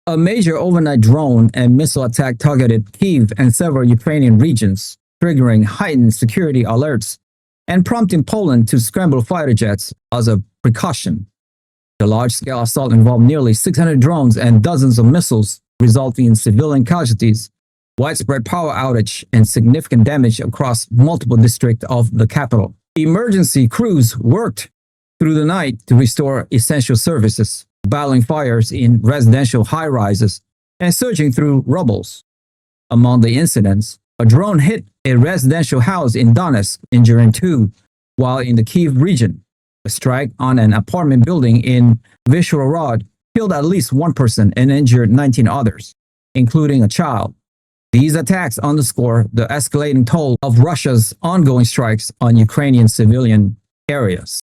A major overnight drone and missile attack targeted Kyiv and several Ukrainian regions, triggering heightened security alerts and prompting Poland to scramble fighter jets as a precaution. The large-scale assault involved nearly 600 drones and dozens of missiles, resulting in civilian casualties, widespread power outage, and significant damage across multiple districts of the capital. Emergency crews worked through the night to restore essential services, battling fires in residential high-rises and surging through rubbles. Among the incidents, a drone hit a residential house in Donetsk, injuring 2, while in the Kyiv region, a strike on an apartment building in Vyshhorod killed at least 1 person and injured 19 others, including a child. These attacks underscore the escalating toll of Russia's ongoing strikes on Ukrainian civilian areas.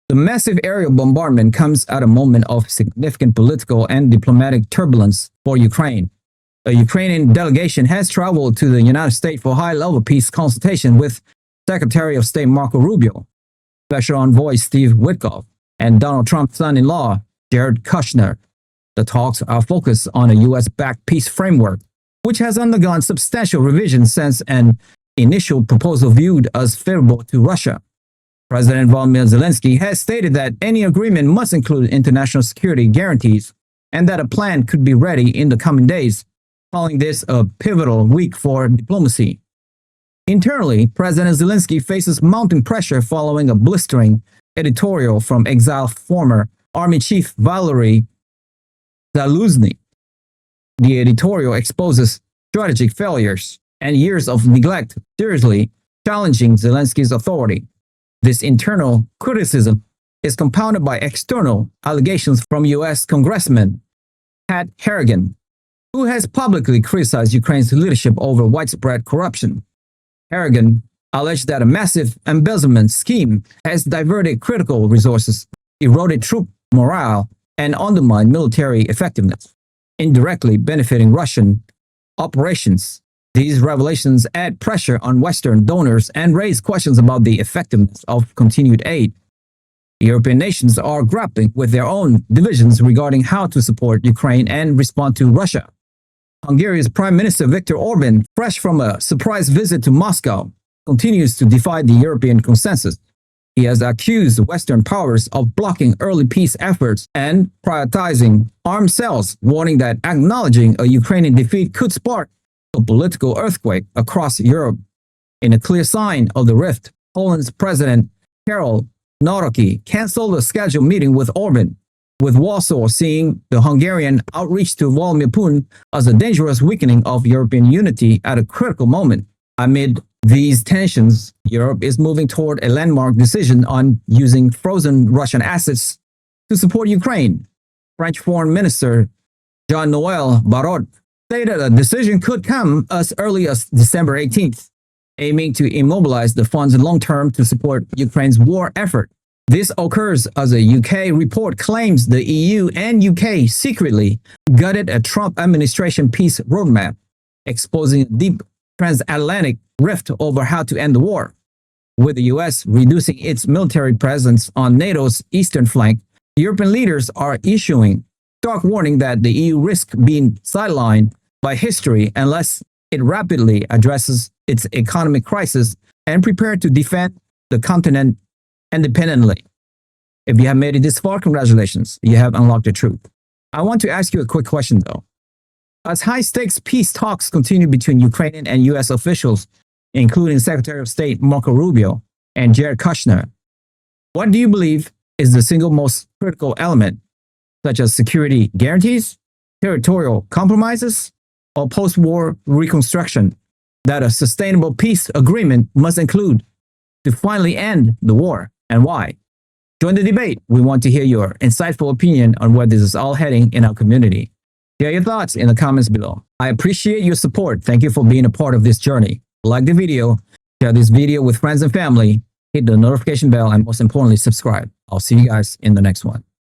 The massive aerial bombardment comes at a moment of significant political and diplomatic turbulence for Ukraine. A Ukrainian delegation has traveled to the United States for high-level peace consultation with Secretary of State Marco Rubio, Special Envoy Steve Witkoff, and Donald Trump's son-in-law, Jared Kushner. The talks are focused on a U.S.-backed peace framework, which has undergone substantial revisions since an initial proposal viewed as favorable to Russia. President Volodymyr Zelensky has stated that any agreement must include international security guarantees and that a plan could be ready in the coming days, calling this a pivotal week for diplomacy. Internally, President Zelensky faces mounting pressure following a blistering editorial from exiled former Army Chief Valery Zaluzhny. The editorial exposes strategic failures and years of neglect, seriously challenging Zelensky's authority. This internal criticism is compounded by external allegations from U.S. Congressman Pat Harrigan, who has publicly criticized Ukraine's leadership over widespread corruption. Harrigan alleged that a massive embezzlement scheme has diverted critical resources, eroded troop morale, and undermined military effectiveness, indirectly benefiting Russian operations. These revelations add pressure on Western donors and raise questions about the effectiveness of continued aid. European nations are grappling with their own divisions regarding how to support Ukraine and respond to Russia. Hungary's Prime Minister Viktor Orbán, fresh from a surprise visit to Moscow, continues to defy the European consensus. He has accused Western powers of blocking early peace efforts and prioritizing armed sales, warning that acknowledging a Ukrainian defeat could spark a political earthquake across Europe. In a clear sign of the rift, Poland's President Karol Nawrocki canceled a scheduled meeting with Orbán, with Warsaw seeing the Hungarian outreach to Vladimir Putin as a dangerous weakening of European unity at a critical moment. Amid these tensions, Europe is moving toward a landmark decision on using frozen Russian assets to support Ukraine. French Foreign Minister Jean-Noël Barrot stated a decision could come as early as December 18th, aiming to immobilize the funds long-term to support Ukraine's war effort. This occurs as a UK report claims the EU and UK secretly gutted a Trump administration peace roadmap, exposing a deep transatlantic rift over how to end the war. With the US reducing its military presence on NATO's eastern flank, European leaders are issuing stark warning that the EU risks being sidelined by history unless it rapidly addresses its economic crisis and prepared to defend the continent independently. If you have made it this far, congratulations, you have unlocked the truth. I want to ask you a quick question though. As high-stakes peace talks continue between Ukrainian and US officials, including Secretary of State Marco Rubio and Jared Kushner, what do you believe is the single most critical element, such as security guarantees, territorial compromises, or post-war reconstruction, that a sustainable peace agreement must include to finally end the war, and why? Join the debate. We want to hear your insightful opinion on where this is all heading in our community. Share your thoughts in the comments below. I appreciate your support. Thank you for being a part of this journey. Like the video, share this video with friends and family, hit the notification bell, and most importantly, subscribe. I'll see you guys in the next one.